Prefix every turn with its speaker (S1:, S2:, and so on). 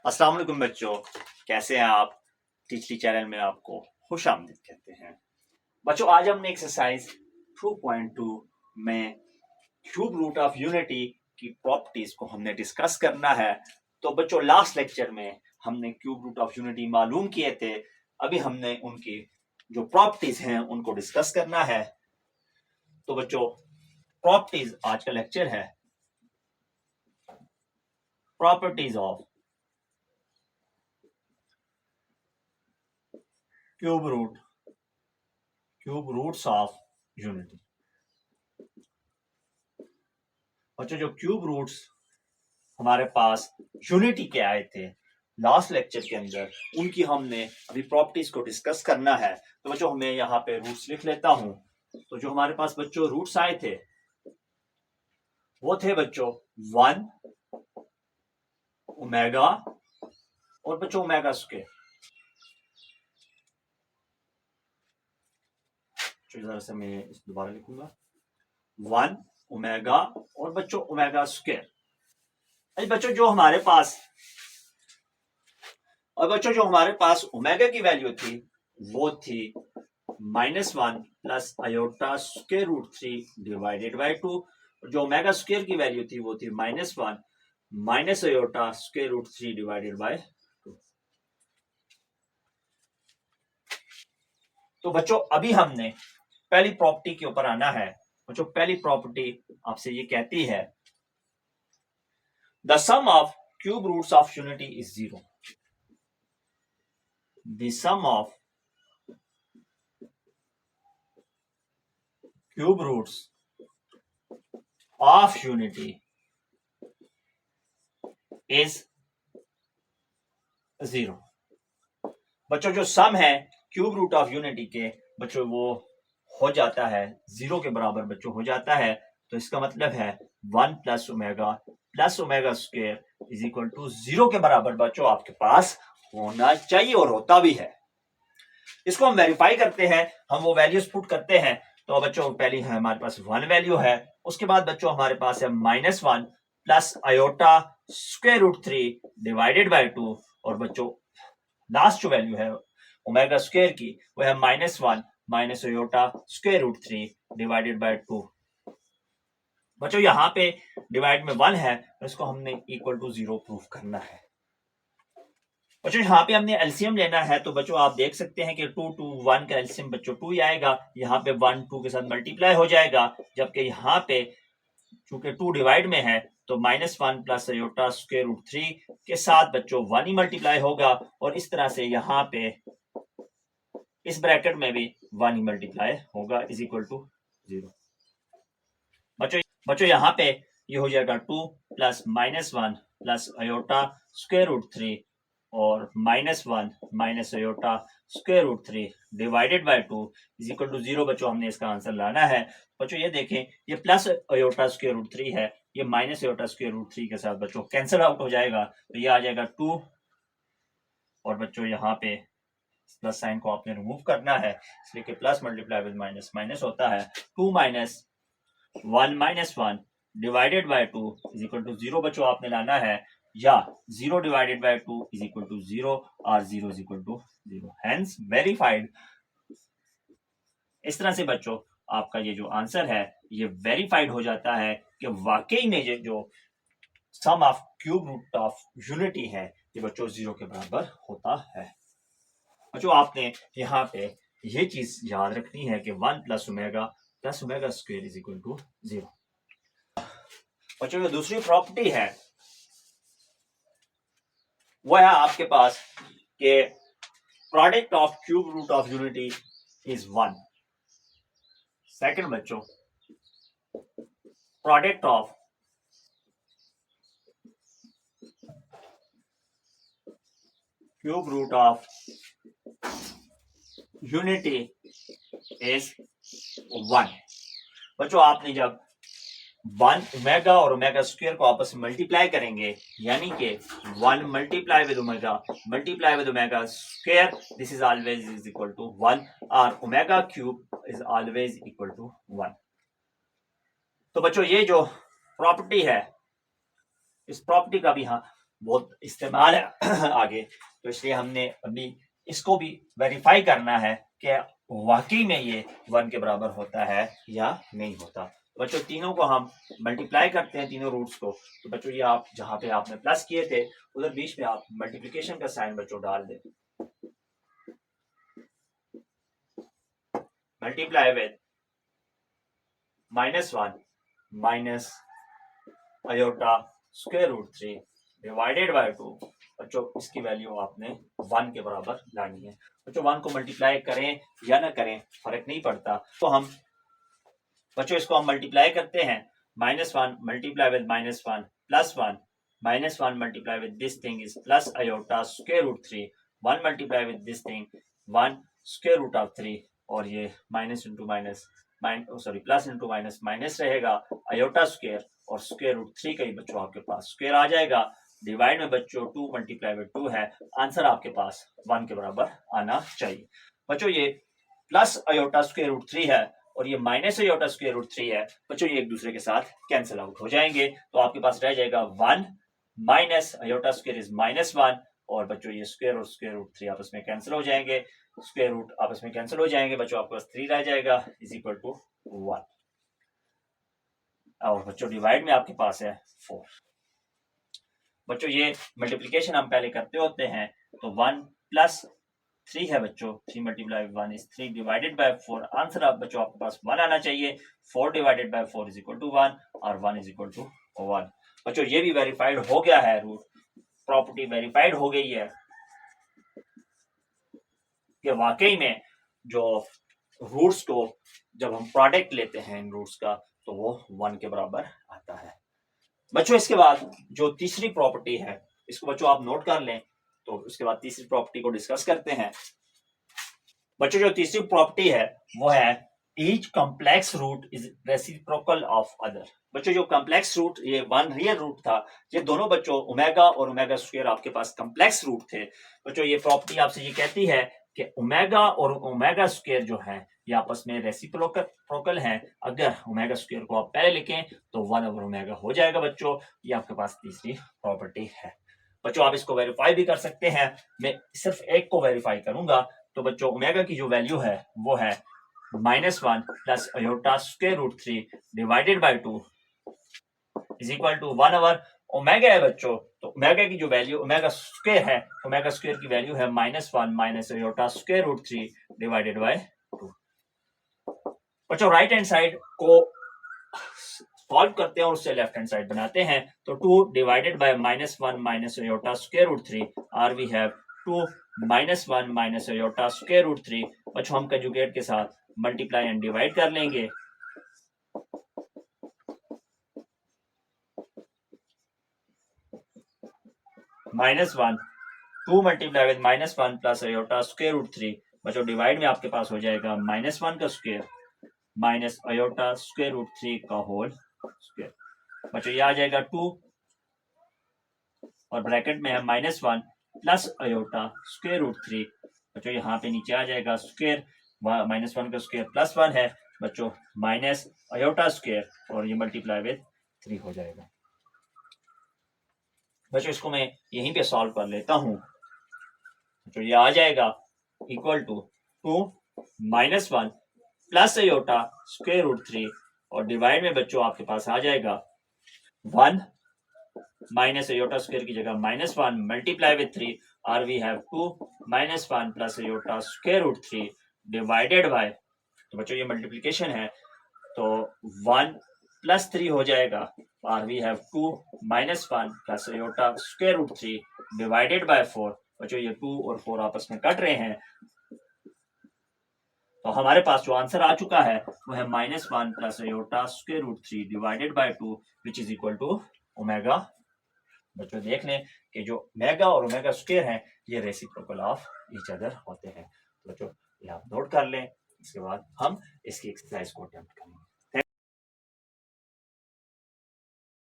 S1: अस्सलाम वालेकुम बच्चों, कैसे हैं आप। टीचली चैनल में आपको खुश आमदीद कहते हैं। बच्चों, आज हमने एक्सरसाइज 2.2 में क्यूब रूट ऑफ यूनिटी की प्रॉपर्टीज को हमने डिस्कस करना है। तो बच्चों, लास्ट लेक्चर में हमने क्यूब रूट ऑफ यूनिटी मालूम किए थे। अभी हमने उनकी जो प्रॉपर्टीज हैं उनको डिस्कस करना है। तो बच्चों, प्रॉपर्टीज आज का लेक्चर है, properties of cube roots of unity. बच्चों, जो क्यूब रूट्स हमारे पास यूनिटी के आए थे लास्ट लेक्चर के अंदर, उनकी हमने अभी प्रॉपर्टीज को डिस्कस करना है। तो बच्चों, मैं यहाँ पे रूट्स लिख लेता हूं। तो जो हमारे पास बच्चों रूट्स आए थे वो थे बच्चों 1 ओमेगा और बच्चों ओमेगा स्क्वायर। जरा से मैं इस दोबारा लिखूंगा 1 ओमेगा और बच्चों ओमेगा स्क्वायर। बच्चों जो हमारे पास ओमेगा की वैल्यू थी वो थी -1 plus iota square root 3 divided by 2। जो ओमेगा स्क्वायर की वैल्यू थी वो थी -1 minus iota square root 3 divided by 2। तो बच्चों, अभी हमने पहली प्रॉपर्टी के ऊपर आना है। बच्चों, पहली प्रॉपर्टी आपसे ये कहती है the sum of cube roots of unity is 0। The sum of cube roots of unity is 0। बच्चों, जो सम है क्यूब रूट ऑफ यूनिटी के बच्चों वो हो जाता है 0 के बराबर बच्चों हो जाता है। तो इसका मतलब है 1 plus omega square is equal to 0 के बराबर बच्चों आपके पास होना चाहिए और होता भी है। इसको हम वेरीफाई करते हैं, हम वो वैल्यूज पुट करते हैं। तो बच्चों पहली है हमारे पास 1 वैल्यू है, उसके बाद बच्चों हमारे पास है -1 plus iota square root 3 divided by 2 और बच्चों लास्ट जो वैल्यू है ओमेगा स्क्वायर की वो है -1 minus iota square root 3 divided by 2। बच्चों यहाँ पे डिवाइड में 1 है तो इसको हमने इक्वल टू 0 प्रूफ करना है। बच्चों यहाँ पे हमने एलसीएम लेना है। तो बच्चों आप देख सकते हैं कि 2 2 1 का एलसीएम बच्चों 2 ही आएगा। यहाँ पे 1 2 के साथ मल्टीप्लाई हो जाएगा, जबकि यहाँ पे चूंकि 2 डिवाइड में है तो -1 प्लस आयोटा स्क्वायर रूट 3 के साथ बच्चों 1 ही मल्टीप्लाई होगा और इस तरह से यहाँ पे इस ब्रैकेट में भी 1 ही मल्टीप्लाई होगा इज इक्वल टू 0। बच्चों यहाँ पे ये हो जाएगा 2 plus -1 plus iota square root 3 और -1 minus iota square root 3 divided by 2 is equal to 0। बच्चों हमने इसका आंसर लाना है। बच्चों ये देखें, ये प्लस आयोटा स्क्वायर रूट 3 है, ये माइनस आयोटा स्क्वायर रूट 3 के साथ बच्चों कैंसिल आउट हो जाएगा। तो ये आ जाएगा 2 और बच्चों यहाँ पे प्लस साइन को आपने रिमूव करना है, इसलिए कि plus multiply with minus minus होता है। 2 minus 1 divided by 2 is equal to 0 बच्चों आपने लाना है, या 0 divided by 2 is equal to 0 और 0 is equal to 0, hence verified. इस तरह से बच्चों आपका ये जो आंसर है ये वेरीफाइड हो जाता है कि वाकई में ये जो sum of cube root of unity है ये बच्चों 0 के बराबर होता है। बच्चों आपने यहाँ पे ये चीज याद रखनी है कि 1 plus omega square is equal to 0। बच्चों जो दूसरी प्रॉपर्टी है वो है आपके पास कि product of cube root of unity is 1। Second बच्चों, product of cube root of unity is 1। बच्चों आपने जब 1 ओमेगा और ओमेगा स्क्वायर को आपस में मल्टीप्लाई करेंगे, यानी कि 1 multiply with omega square, this is always is equal to 1 और omega cube is always equal to 1। तो बच्चों ये जो प्रॉपर्टी है इस प्रॉपर्टी का भी बहुत इस्तेमाल है आगे, तो इसलिए हमने अभी इसको भी वेरीफाई करना है कि वाकई में ये 1 के बराबर होता है या नहीं होता। तो बच्चों तीनों को हम मल्टीप्लाई करते हैं, तीनों रूट्स को। तो बच्चों ये आप जहां पे आपने प्लस किए थे उधर बीच में आप मल्टीप्लिकेशन का साइन बच्चों डाल दें। Multiply with -1 minus iota square root 3 divided by 2। बच्चों इसकी वैल्यू आपने 1 के बराबर लानी है। बच्चों 1 को मल्टीप्लाई करें या ना करें फर्क नहीं पड़ता। तो हम बच्चों इसको हम मल्टीप्लाई करते हैं। -1 multiply with -1 +1 -1 multiply with this thing is plus iota square root 3 1 multiply with this thing 1 square root of 3 और ये minus into minus sorry plus into minus minus रहेगा आयोटा स्क्वायर और स्क्वायर रूट 3 का ही बच्चों आपके पास square आ जाएगा। Divide में बच्चों 2 मल्टीप्लाई विद 2 है, आंसर आपके पास 1 के बराबर आना चाहिए। बच्चों ये प्लस आयोटा स्क्वायर रूट 3 है और ये माइनस आयोटा स्क्वायर रूट 3 है। बच्चों ये एक दूसरे के साथ कैंसिल आउट हो जाएंगे, तो आपके पास रह जाएगा 1 माइनस आयोटा स्क्वायर इज -1 और बच्चों ये स्क्वायर और स्क्वायर रूट 3 आपस में कैंसिल हो जाएंगे, स्क्वायर रूट आपस में कैंसिल हो जाएंगे। बच्चों आपके पास 3 रह जाएगा इज इक्वल टू 1 और बच्चों डिवाइड में आपके पास है 4। बच्चों ये मल्टीप्लिकेशन हम पहले करते होते हैं, तो 1 + 3 है बच्चों, 3 multiply 1 is 3 divided by 4। Answer आप बच्चों आपके पास 1 आना चाहिए। 4 divided by 4 is equal to 1 और 1 इज इक्वल टू 1। बच्चों ये भी वेरीफाइड हो गया है, रूट प्रॉपर्टी वेरीफाइड हो गई है कि वाकई में जो रूट्स को जब हम प्रोडक्ट लेते हैं इन रूट्स का तो वो 1 के बराबर आता है। बच्चों इसके बाद जो तीसरी प्रॉपर्टी है इसको बच्चों आप नोट कर लें, तो उसके बाद तीसरी प्रॉपर्टी को डिस्कस करते हैं। बच्चों जो तीसरी प्रॉपर्टी है वो है each complex root is reciprocal of other. बच्चों जो कॉम्प्लेक्स रूट ये 1 रियल रूट था, ये दोनों बच्चों ओमेगा और ओमेगा स्क्वायर आपके पास कॉम्प्लेक्स रूट थे। बच्चों ये प्रॉपर्टी आपसे ये कहती है कि ओमेगा और ओमेगा स्क्वायर जो है ये आपस में रेसिप्रोकल हैं। अगर ओमेगा स्क्वायर को आप पहले लिखें तो 1 ओवर ओमेगा हो जाएगा। बच्चों ये आपके पास तीसरी प्रॉपर्टी है। बच्चों आप इसको वेरीफाई भी कर सकते हैं, मैं सिर्फ एक को वेरीफाई करूंगा। तो बच्चों ओमेगा की जो वैल्यू है वो है -1 plus iota square root 3 divided by 2 is equal to 1 over omega है बच्चों। तो ओमेगा की जो वैल्यू ओमेगा स्क्वायर है, ओमेगा स्क्वायर की वैल्यू है -1 minus iota square root 3 divided by 2। बच्चों राइट हैंड साइड को सॉल्व करते हैं और उससे लेफ्ट हैंड साइड बनाते हैं। तो 2 divided by -1 minus iota square root 3 और we have 2 -1 minus iota square root 3। बच्चों हम कंजुगेट के साथ मल्टीप्लाई एंड डिवाइड कर लेंगे। -1 2 multiply with -1 plus iota square root 3। बच्चों डिवाइड में आपके पास हो जाएगा -1 का square minus iota square root 3 का होल स्क्वायर। बच्चों ये आ जाएगा 2 और ब्रैकेट में है -1 प्लस आयोटा स्क्वायर रूट 3। बच्चों यहाँ पे नीचे आ जाएगा स्क्वायर, -1 का स्क्वायर +1 है बच्चों माइनस आयोटा स्क्वायर और ये मल्टीप्लाई विद 3 हो जाएगा। बच्चों इसको मैं यहीं पे सॉल्व कर लेता हूँ। बच्चों ये आ जाएगा equal to 2 -1 plus iota square root 3 और डिवाइड में बच्चों आपके पास आ जाएगा 1 माइनस आयोटा स्क्वायर की जगह -1 मल्टीप्लाई विद 3 और we have 2 -1 plus iota square root 3 divided by, तो बच्चों ये मल्टीप्लिकेशन है तो 1 प्लस 3 हो जाएगा और we have 2 -1 plus iota square root 3 divided by 4। बच्चों ये 2 और 4 आपस में कट रहे हैं, तो हमारे पास जो आंसर आ चुका है वो है -1 plus iota square root 3 divided by 2 which is equal to omega. बच्चों देख लें कि जो ओमेगा और ओमेगा स्क्वायर है ये रेसिप्रोकल ऑफ ईच अदर होते हैं। तो बच्चों ये आप नोट कर लें, इसके बाद हम इसकी एक्सरसाइज को अटेम्प्ट करेंगे।